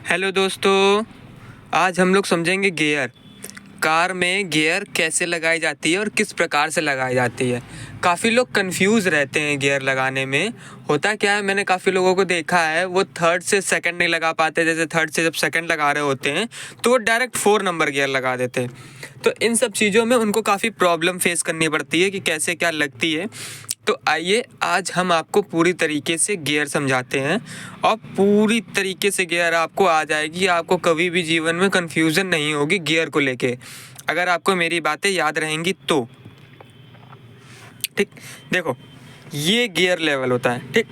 Hello दोस्तों, आज हम लोग समझेंगे गियर। कार में गियर कैसे लगाई जाती है और किस प्रकार से लगाई जाती है। काफ़ी लोग कंफ्यूज रहते हैं गियर लगाने में। होता क्या है, मैंने काफ़ी लोगों को देखा है वो थर्ड से सेकंड नहीं लगा पाते। जैसे थर्ड से जब सेकंड लगा रहे होते हैं तो वो डायरेक्ट 4 नंबर गियर लगा देते हैं। तो इन सब चीज़ों में उनको काफ़ी प्रॉब्लम फेस करनी पड़ती है कि कैसे क्या लगती है। तो आइए आज हम आपको पूरी तरीके से गियर समझाते हैं और पूरी तरीके से गियर आपको आ जाएगी। आपको कभी भी जीवन में कन्फ्यूज़न नहीं होगी गियर को लेके, अगर आपको मेरी बातें याद रहेंगी तो। ठीक, देखो ये गियर लेवल होता है। ठीक,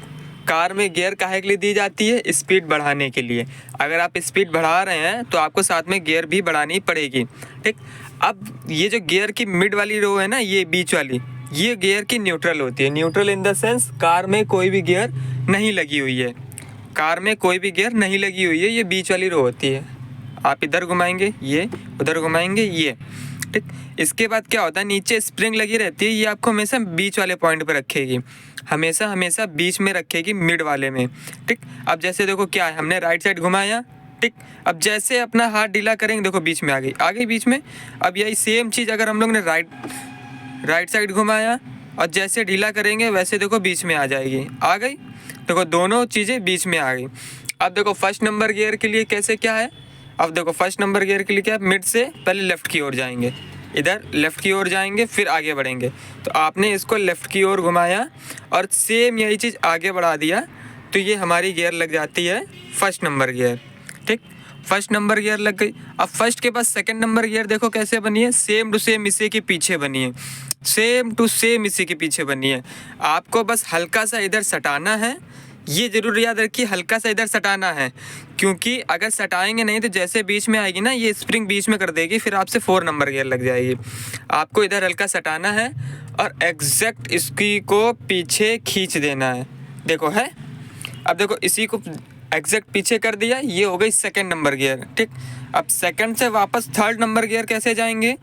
कार में गियर काहे के लिए दी जाती है? स्पीड बढ़ाने के लिए। अगर आप स्पीड बढ़ा रहे हैं तो आपको साथ में गियर भी बढ़ानी पड़ेगी। ठीक, अब ये जो गियर की मिड वाली रो है ना, ये बीच वाली, ये गियर की न्यूट्रल होती है। Neutral in the sense car में कोई भी गियर नहीं लगी हुई है। कार में कोई भी गियर नहीं लगी हुई है, ये बीच वाली रो होती है। आप इधर घुमाएंगे ये, उधर घुमाएंगे ये। ठीक, इसके बाद क्या होता है, नीचे स्प्रिंग लगी रहती है, ये आपको हमेशा बीच वाले पॉइंट पर रखेगी। हमेशा हमेशा बीच में रखेगी, मिड वाले में। ठीक, अब जैसे देखो क्या है, हमने राइट साइड घुमाया। ठीक, अब जैसे अपना हाथ ढीला करेंगे, देखो बीच में आ गई बीच में। अब यही सेम चीज़ अगर हम लोग ने राइट साइड घुमाया और जैसे ढीला करेंगे वैसे देखो बीच में आ जाएगी, आ गई। देखो दोनों चीज़ें बीच में आ गई। अब देखो फर्स्ट नंबर गियर के लिए कैसे क्या है। अब देखो फर्स्ट नंबर गियर के लिए क्या है, मिड से पहले लेफ़्ट की ओर जाएंगे, इधर लेफ़्ट की ओर जाएंगे फिर आगे बढ़ेंगे। तो आपने इसको लेफ़्ट की ओर घुमाया और सेम यही चीज़ आगे बढ़ा दिया, तो ये हमारी गियर लग जाती है फर्स्ट नंबर गियर। ठीक, फर्स्ट नंबर गियर लग गई। अब फर्स्ट के बाद सेकंड नंबर गियर देखो कैसे बनी है, सेम टू सेम इसी के पीछे बनी है। सेम टू सेम इसी के पीछे बनी है। आपको बस हल्का सा इधर सटाना है, ये ज़रूर याद रखिए, हल्का सा इधर सटाना है। क्योंकि अगर सटाएंगे नहीं तो जैसे बीच में आएगी ना, ये स्प्रिंग बीच में कर देगी, फिर आपसे 4 नंबर गियर लग जाएगी। आपको इधर हल्का सटाना है और एग्जैक्ट इसकी को पीछे खींच देना है। देखो है, अब देखो इसी को एग्जैक्ट पीछे कर दिया, ये हो गई सेकंड नंबर गियर। ठीक, अब सेकंड से वापस थर्ड नंबर गियर कैसे जाएंगे।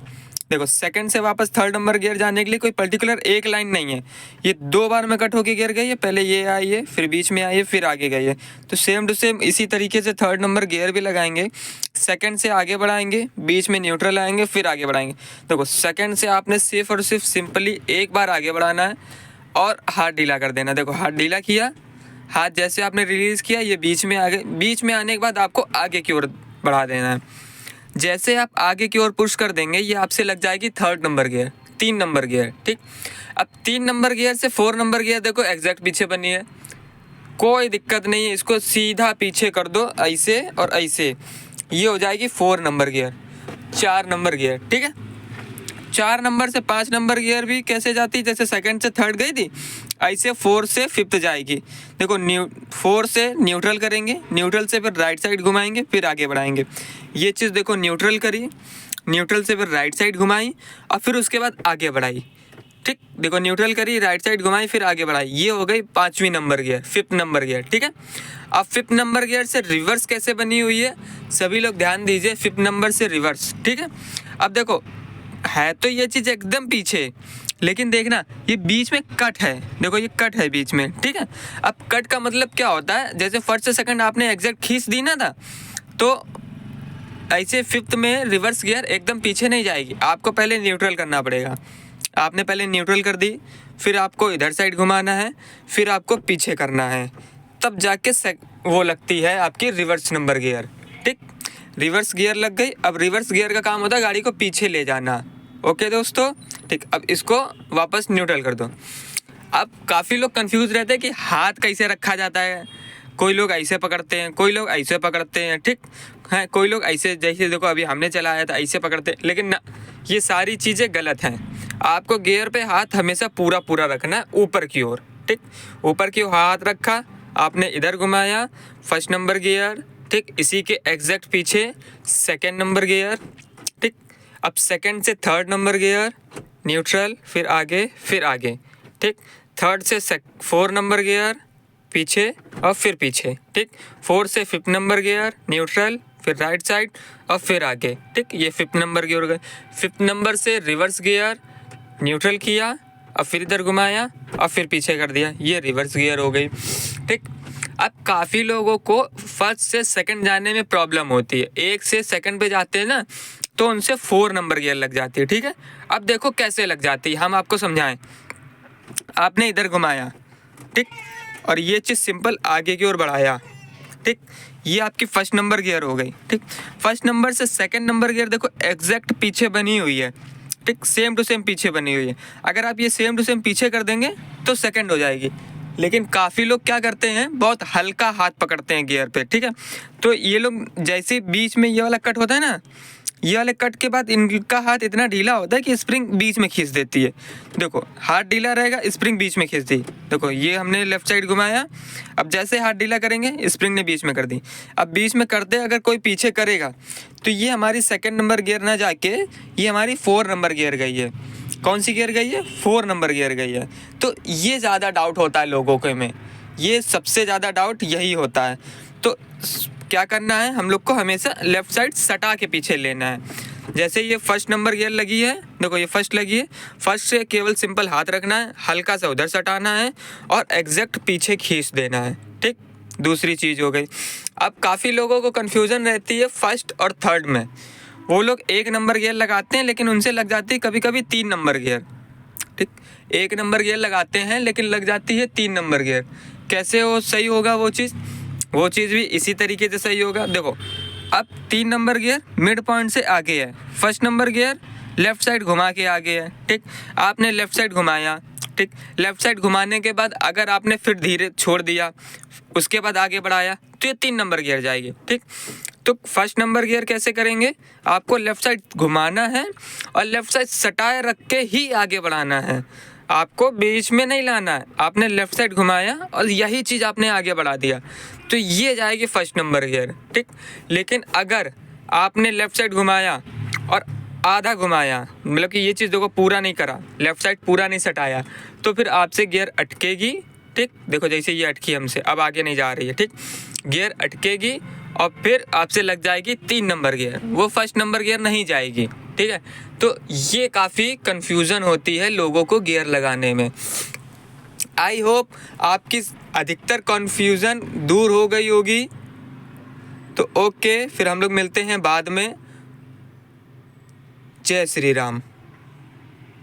देखो सेकंड से वापस थर्ड नंबर गियर जाने के लिए कोई पर्टिकुलर एक लाइन नहीं है, ये 2 बार में कट होके गिर गई है। पहले ये आई है, फिर बीच में आई है, फिर आगे गई है। तो सेम टू सेम इसी तरीके से थर्ड नंबर गियर भी लगाएंगे। सेकंड से आगे बढ़ाएंगे, बीच में न्यूट्रल आएंगे, फिर आगे बढ़ाएंगे। देखो सेकंड से आपने सिर्फ और सिर्फ सिंपली एक बार आगे बढ़ाना है और हाथ ढीला कर देना। देखो हाथ ढीला किया, हाथ जैसे आपने रिलीज़ किया, ये बीच में आ गए। बीच में आने के बाद आपको आगे की ओर बढ़ा देना है। जैसे आप आगे की ओर पुश कर देंगे, ये आपसे लग जाएगी third number gear, 3 number gear. ठीक, अब 3 नंबर गियर से 4 नंबर गियर देखो एग्जैक्ट पीछे बनी है, कोई दिक्कत नहीं है, इसको सीधा पीछे कर दो ऐसे और ऐसे, ये हो जाएगी 4 नंबर गियर, 4 नंबर गियर। ठीक है, 4 नंबर से 5 नंबर गियर भी कैसे जाती, जैसे सेकंड से थर्ड गई थी, ऐसे 4 से 5th जाएगी। देखो 4 से न्यूट्रल करेंगे, न्यूट्रल से फिर राइट साइड घुमाएंगे, फिर आगे बढ़ाएंगे। ये चीज़ देखो न्यूट्रल करी, न्यूट्रल से फिर राइट साइड घुमाई और फिर उसके बाद आगे बढ़ाई। ठीक, देखो न्यूट्रल करी, राइट साइड घुमाई, फिर आगे बढ़ाई, ये हो गई 5वीं number gear, 5th number gear. ठीक है, अब 5th नंबर गियर से रिवर्स कैसे बनी हुई है, सभी लोग ध्यान दीजिए, 5th नंबर से रिवर्स। ठीक है, अब देखो है तो ये चीज़ एकदम पीछे, लेकिन देखना ये बीच में कट है। देखो ये कट है बीच में। ठीक है, अब कट का मतलब क्या होता है, जैसे फर्स्ट से सेकंड आपने एग्जैक्ट खींच दी ना था, तो ऐसे 5th में रिवर्स गियर एकदम पीछे नहीं जाएगी, आपको पहले न्यूट्रल करना पड़ेगा। आपने पहले न्यूट्रल कर दी, फिर आपको इधर साइड घुमाना है, फिर आपको पीछे करना है, तब जाके वो लगती है आपकी रिवर्स नंबर गियर। ठीक, रिवर्स गियर लग गई। अब रिवर्स गियर का काम होता है गाड़ी को पीछे ले जाना। ओके दोस्तों, ठीक, अब इसको वापस न्यूट्रल कर दो। अब काफ़ी लोग कंफ्यूज रहते हैं कि हाथ कैसे रखा जाता है। कोई लोग ऐसे पकड़ते हैं, कोई लोग ऐसे पकड़ते हैं। ठीक है, कोई लोग ऐसे, जैसे देखो अभी हमने चलाया था ऐसे पकड़ते हैं, लेकिन ना, ये सारी चीज़ें गलत हैं। आपको गियर पे हाथ हमेशा पूरा पूरा रखना है, ऊपर की ओर। ठीक, ऊपर की ओर हाथ रखा, आपने इधर घुमाया, फर्स्ट नंबर गियर। ठीक, इसी के एग्जैक्ट पीछे सेकेंड नंबर गियर। ठीक, अब सेकंड से थर्ड नंबर गियर, न्यूट्रल, फिर आगे फिर आगे। ठीक, थर्ड से 4 नंबर गियर, पीछे और फिर पीछे। ठीक, 4 से 5th नंबर गियर, न्यूट्रल, फिर राइट साइड और फिर आगे। ठीक, ये 5th नंबर गियर हो गए। 5th नंबर से रिवर्स गियर, न्यूट्रल किया और फिर इधर घुमाया और फिर पीछे कर दिया, ये रिवर्स गियर हो गई। ठीक, अब काफ़ी लोगों को फर्स्ट से सेकंड जाने में प्रॉब्लम होती है, 1 से सेकंड पे जाते हैं ना तो उनसे 4 नंबर गियर लग जाती है। ठीक है, अब देखो कैसे लग जाती है, हम आपको समझाएं। आपने इधर घुमाया, ठीक, और ये चीज़ सिंपल आगे की ओर बढ़ाया, ठीक, ये आपकी फर्स्ट नंबर गियर हो गई। ठीक, फर्स्ट नंबर से सेकंड नंबर गियर देखो एग्जैक्ट पीछे बनी हुई है, ठीक, सेम टू सेम पीछे बनी हुई है। अगर आप ये सेम टू सेम पीछे कर देंगे तो सेकंड हो जाएगी। लेकिन काफ़ी लोग क्या करते हैं, बहुत हल्का हाथ पकड़ते हैं गियर पे। ठीक है, तो ये लोग जैसे बीच में ये वाला कट होता है ना, ये वाले कट के बाद इनका हाथ इतना ढीला होता है कि स्प्रिंग बीच में खींच देती है। देखो हाथ ढीला रहेगा, स्प्रिंग बीच में खींच दी। देखो ये हमने लेफ्ट साइड घुमाया, अब जैसे हाथ ढीला करेंगे स्प्रिंग ने बीच में कर दी। अब बीच में करते अगर कोई पीछे करेगा तो ये हमारी सेकंड नंबर गियर ना जाके ये हमारी 4 नंबर गियर गई है। कौन सी गियर गई है? 4 नंबर गियर गई है। तो ये ज़्यादा डाउट होता है लोगों के में, ये सबसे ज़्यादा डाउट यही होता है। तो क्या करना है, हम लोग को हमेशा लेफ़्ट साइड सटा के पीछे लेना है। जैसे ये फर्स्ट नंबर गियर लगी है, देखो ये फर्स्ट लगी है, फर्स्ट से केवल सिंपल हाथ रखना है, हल्का सा उधर सटाना है और एग्जैक्ट पीछे खींच देना है। ठीक, दूसरी चीज़ हो गई। अब काफ़ी लोगों को कन्फ्यूज़न रहती है फर्स्ट और थर्ड में, वो लोग 1 नंबर गियर लगाते हैं लेकिन उनसे लग जाती है कभी कभी 3 नंबर गियर। ठीक, 1 नंबर गियर लगाते हैं लेकिन लग जाती है 3 नंबर गियर। कैसे हो सही होगा वो चीज़? वो चीज़ भी इसी तरीके से सही होगा। देखो अब 3 नंबर गियर मिड पॉइंट से आगे है, first number gear left side घुमा के आगे है। ठीक, आपने लेफ़्ट साइड घुमाया, ठीक, लेफ़्ट साइड घुमाने के बाद अगर आपने फिर धीरे छोड़ दिया, उसके बाद आगे बढ़ाया तो ये 3 नंबर गियर जाएगी। ठीक, तो फर्स्ट नंबर गियर कैसे करेंगे, आपको लेफ़्ट साइड घुमाना है और लेफ़्ट साइड सटाए रख के ही आगे बढ़ाना है, आपको बीच में नहीं लाना है। आपने लेफ़्ट साइड घुमाया और यही चीज़ आपने आगे बढ़ा दिया तो ये जाएगी फर्स्ट नंबर गियर। ठीक, लेकिन अगर आपने लेफ़्ट साइड घुमाया और आधा घुमाया, मतलब कि ये चीज़ देखो पूरा नहीं करा, लेफ़्ट साइड पूरा नहीं सटाया, तो फिर आपसे गियर अटकेगी। ठीक, देखो जैसे ये अटकी हमसे, अब आगे नहीं जा रही है। ठीक, गियर अटकेगी और फिर आपसे लग जाएगी 3 नंबर गियर, वो फर्स्ट नंबर गियर नहीं जाएगी। ठीक है, तो ये काफ़ी कन्फ्यूज़न होती है लोगों को गियर लगाने में। आई होप आपकी अधिकतर कन्फ्यूज़न दूर हो गई होगी। तो ओके, फिर हम लोग मिलते हैं बाद में। जय श्री राम।